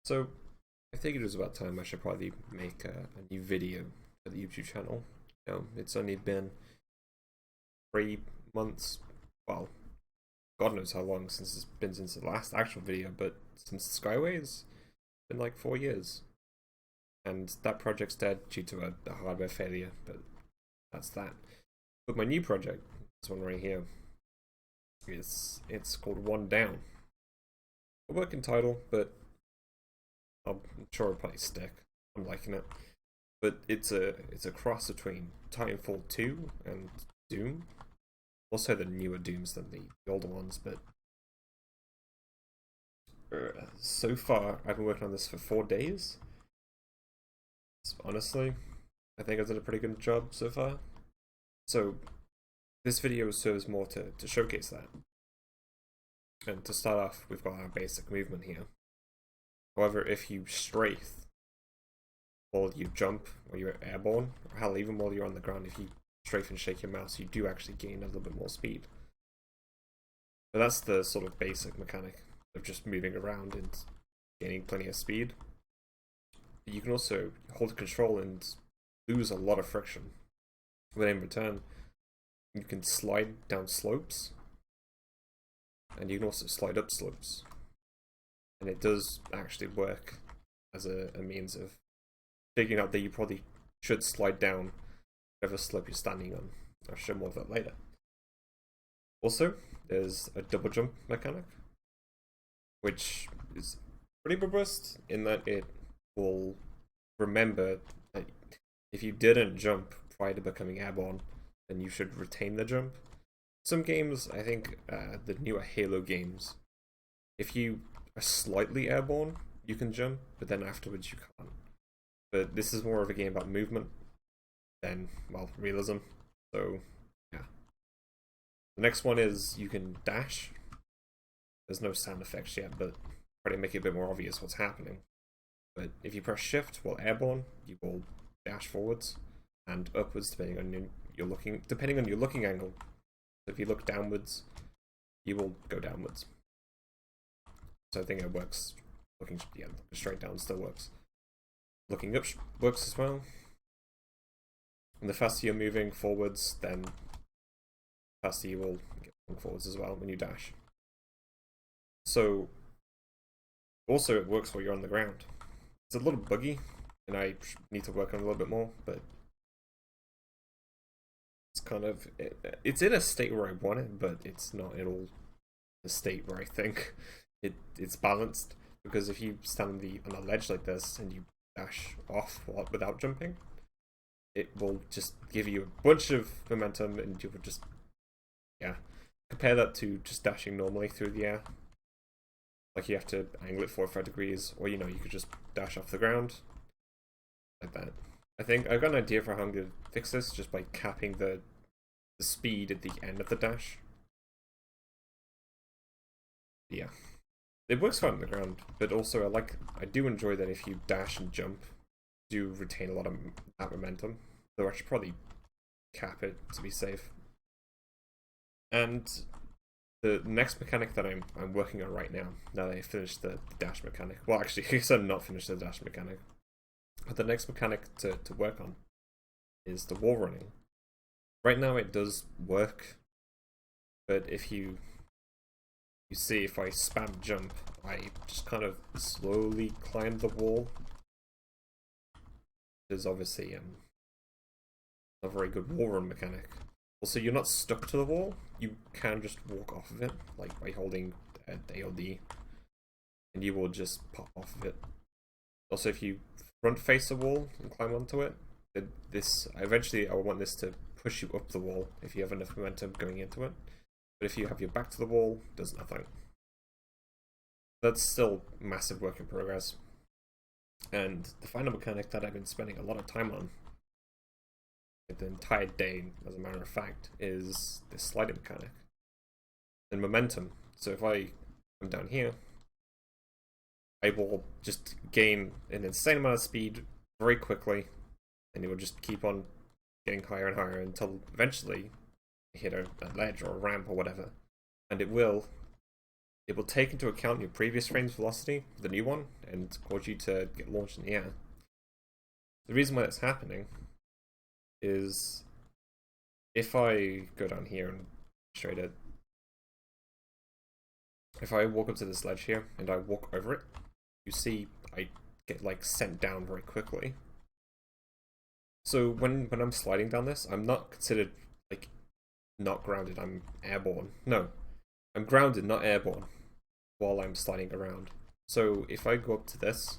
So, I think it was about time I should probably make a new video for the YouTube channel. It's only been 3 months, well, God knows how long since it's been since the last actual video, but since Skyway, it's been like 4 years. And that project's dead due to a hardware failure, but that's that. But my new project, this one right here, it's called One Down. A working title, but I'm sure it'll probably stick. I'm liking it. But it's a cross between Titanfall 2 and Doom. Also the newer Dooms than the older ones, but so far I've been working on this for 4 days. So honestly, I think I've done a pretty good job so far. So this video serves more to showcase that. And to start off, we've got our basic movement here. However, if you strafe while you jump, or you're airborne, or hell, even while you're on the ground, if you strafe and shake your mouse, you do actually gain a little bit more speed. But that's the sort of basic mechanic of just moving around and gaining plenty of speed. But you can also hold control and lose a lot of friction. But in return, you can slide down slopes, and you can also slide up slopes. And it does actually work as a means of figuring out that you probably should slide down whatever slope you're standing on. I'll show more of that later. Also, there's a double jump mechanic, which is pretty robust in that it will remember that if you didn't jump prior to becoming airborne, then you should retain the jump. Some games, I think the newer Halo games, if you are slightly airborne, you can jump, but then afterwards you can't. But this is more of a game about movement than, well, realism. So, yeah. The next one is you can dash. There's no sound effects yet, but try to make it a bit more obvious what's happening. But if you press shift while airborne, you will dash forwards and upwards depending on your looking angle. So if you look downwards, you will go downwards. So I think it works. Looking straight down still works. Looking up works as well. And the faster you're moving forwards, then the faster you will get forwards as well when you dash. So also it works while you're on the ground. It's a little buggy, and I need to work on it a little bit more, but it's kind of it's in a state where I want it, but it's not at all the state where I think it's balanced. Because if you stand on a ledge like this and you dash off without jumping, it will just give you a bunch of momentum, and you will just, yeah. Compare that to just dashing normally through the air. Like you have to angle it 45 degrees, or you could just dash off the ground like that. I think I've got an idea for how I'm going to fix this just by capping the speed at the end of the dash. Yeah. It works fine on the ground, but also I do enjoy that if you dash and jump, you do retain a lot of that momentum. Though I should probably cap it to be safe. And the next mechanic that I'm working on right now that I finished the dash mechanic. Well, actually, I said not finished the dash mechanic. But the next mechanic to work on is the wall running. Right now it does work, but if you see, if I spam jump, I just kind of slowly climb the wall. There's obviously a very good wall run mechanic. Also, you're not stuck to the wall. You can just walk off of it, like by holding A or D, and you will just pop off of it. Also, if you front face a wall and climb onto it, eventually I want this to push you up the wall if you have enough momentum going into it. But if you have your back to the wall, it does nothing. That's still massive work in progress. And the final mechanic that I've been spending a lot of time on the entire day, as a matter of fact, is this sliding mechanic and momentum. So if I come down here, I will just gain an insane amount of speed very quickly, and it will just keep on getting higher and higher until eventually I hit a ledge or a ramp or whatever, and it will it will take into account your previous frame's velocity, the new one, and cause you to get launched in the air. The reason why that's happening is if I go down here and straight it, if I walk up to this ledge here and I walk over it, you see I get like sent down very quickly. So when I'm sliding down this, I'm not considered like not grounded, I'm airborne. No, I'm grounded, not airborne, while I'm sliding around. So if I go up to this,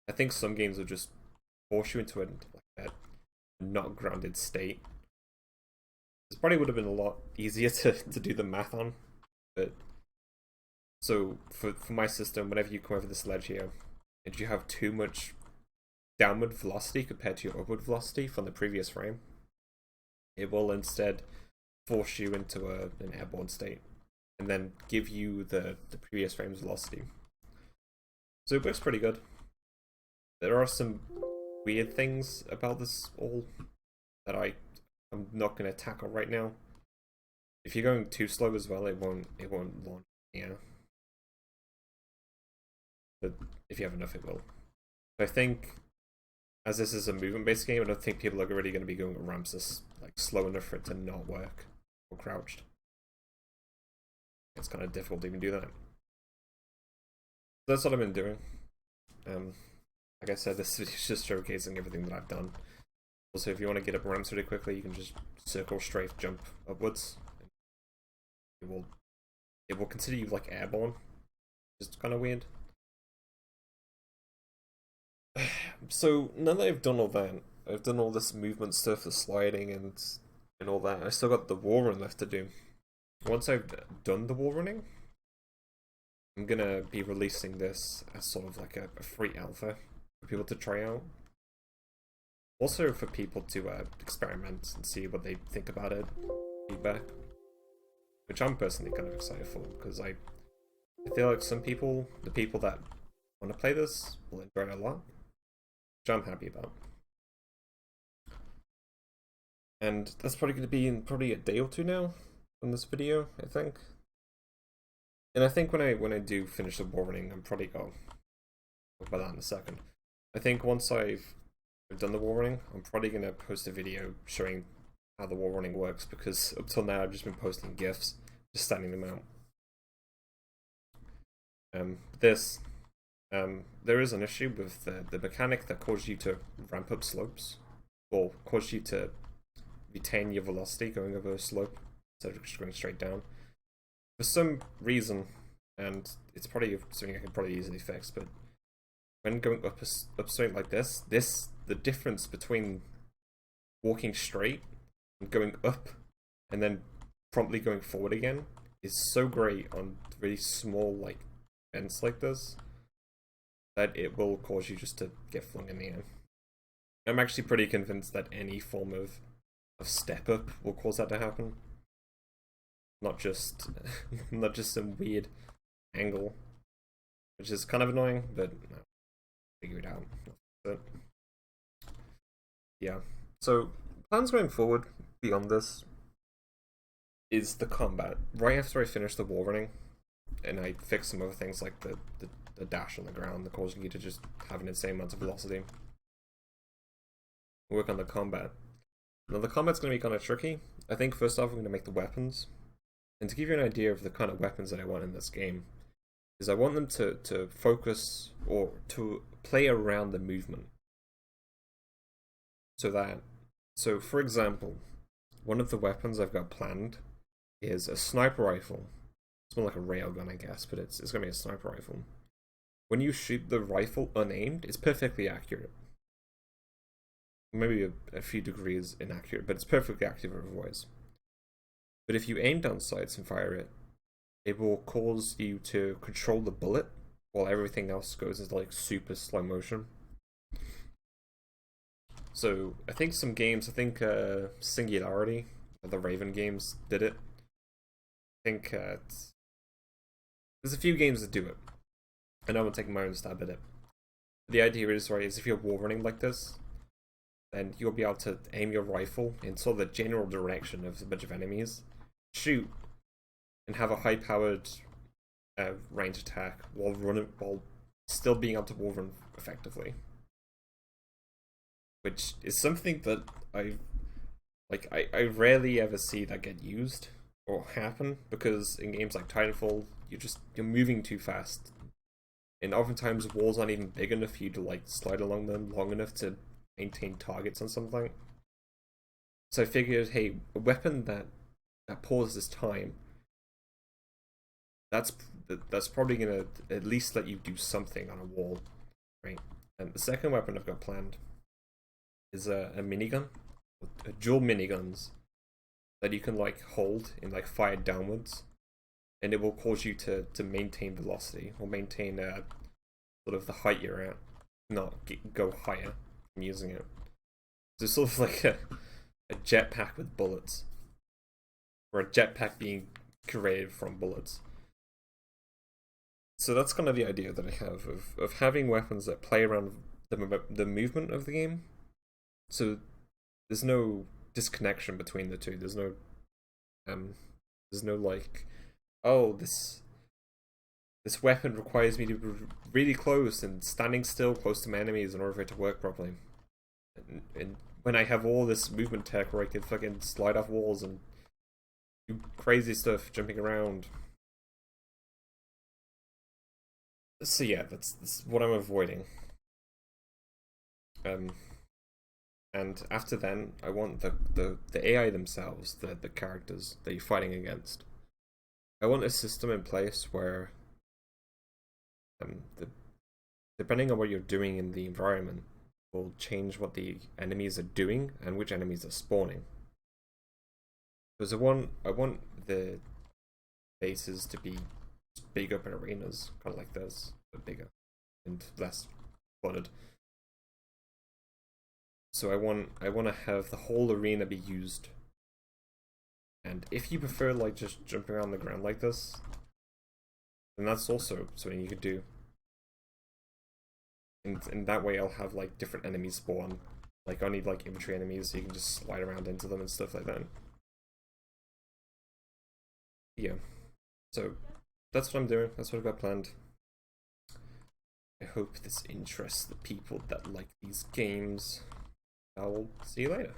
I think some games will just force you into a not grounded state. This probably would have been a lot easier to do the math on, but so for my system, whenever you come over this ledge here, and you have too much downward velocity compared to your upward velocity from the previous frame, it will instead force you into an airborne state, and then give you the previous frame's velocity. So it works pretty good. There are some weird things about this all that I'm not going to tackle right now. If you're going too slow as well, it won't launch. Yeah. But if you have enough, it will. I think, as this is a movement-based game, I don't think people are really going to be going at ramps this like slow enough for it to not work or crouched. It's kind of difficult to even do that. That's what I've been doing. Like I said, this video is just showcasing everything that I've done. Also, if you want to get up ramps really quickly, you can just circle, strafe, jump upwards. It will consider you like airborne. Just kind of weird. So now that I've done all that, I've done all this movement stuff, the sliding and all that, I still got the wall run left to do. Once I've done the wall running, I'm gonna be releasing this as sort of like a free alpha for people to try out. Also for people to experiment and see what they think about it, feedback. Which I'm personally kind of excited for, because I feel like some people, the people that want to play this, will enjoy it a lot. Which I'm happy about. And that's probably going to be in probably a day or two now on this video, I think. And I think when I do finish the wall running, I'm probably talk about that in a second. I think once I've done the wall running, I'm probably going to post a video showing how the wall running works, because up till now I've just been posting GIFs, just standing them out. There is an issue with the mechanic that causes you to ramp up slopes, or causes you to retain your velocity going over a slope instead of just going straight down. For some reason, and it's probably something I can probably easily fix, but when going up something like this, the difference between walking straight and going up and then promptly going forward again is so great on really small like bends like this that it will cause you just to get flung in the air. I'm actually pretty convinced that any form of step up will cause that to happen. Not just some weird angle, which is kind of annoying, but no, figure it out. But yeah, so plans going forward beyond this is the combat. Right after I finish the wall running and I fix some other things like the dash on the ground that causing you to just have an insane amount of velocity, work on the combat. Now the combat's going to be kind of tricky. I think first off I'm going to make the weapons. And to give you an idea of the kind of weapons that I want in this game, is I want them to focus or to play around the movement. So for example, one of the weapons I've got planned is a sniper rifle. It's more like a railgun, I guess, but it's going to be a sniper rifle. When you shoot the rifle unaimed, it's perfectly accurate. Maybe a few degrees inaccurate, but it's perfectly accurate otherwise. But if you aim down sights and fire it, it will cause you to control the bullet while everything else goes into like super slow motion. So I think some games, Singularity, the Raven games, did it. I think there's a few games that do it, and I'm taking my own stab at it. The idea is, right, is if you're wall running like this, then you'll be able to aim your rifle in sort of the general direction of a bunch of enemies, shoot, and have a high-powered range attack while still being able to wall run effectively, which is something that I rarely ever see that get used or happen, because in games like Titanfall you're moving too fast, and oftentimes walls aren't even big enough for you to like slide along them long enough to maintain targets on something. So I figured, hey, a weapon that pauses time, that's probably gonna at least let you do something on a wall, right? And the second weapon I've got planned is a minigun, dual miniguns that you can like hold and like fire downwards, and it will cause you to maintain velocity or maintain sort of the height you're at, not go higher from using it. So it's sort of like a jetpack with bullets, or a jetpack being created from bullets. So that's kind of the idea that I have of having weapons that play around the movement of the game. So there's no disconnection between the two. There's no like, oh, this weapon requires me to be really close and standing still close to my enemies in order for it to work properly. And when I have all this movement tech where I can fucking slide off walls and do crazy stuff, jumping around. So yeah, that's what I'm avoiding. And after then, I want the AI themselves, the characters that you're fighting against. I want a system in place where depending on what you're doing in the environment will change what the enemies are doing and which enemies are spawning. Because I want the bases to be big open arenas, kind of like this, but bigger and less flooded. So I want to have the whole arena be used. And if you prefer like just jumping around the ground like this, then that's also something you could do. And that way I'll have like different enemies spawn. Like I need like infantry enemies, so you can just slide around into them and stuff like that. Yeah. So that's what I'm doing. That's what I've got planned. I hope this interests the people that like these games. I'll see you later.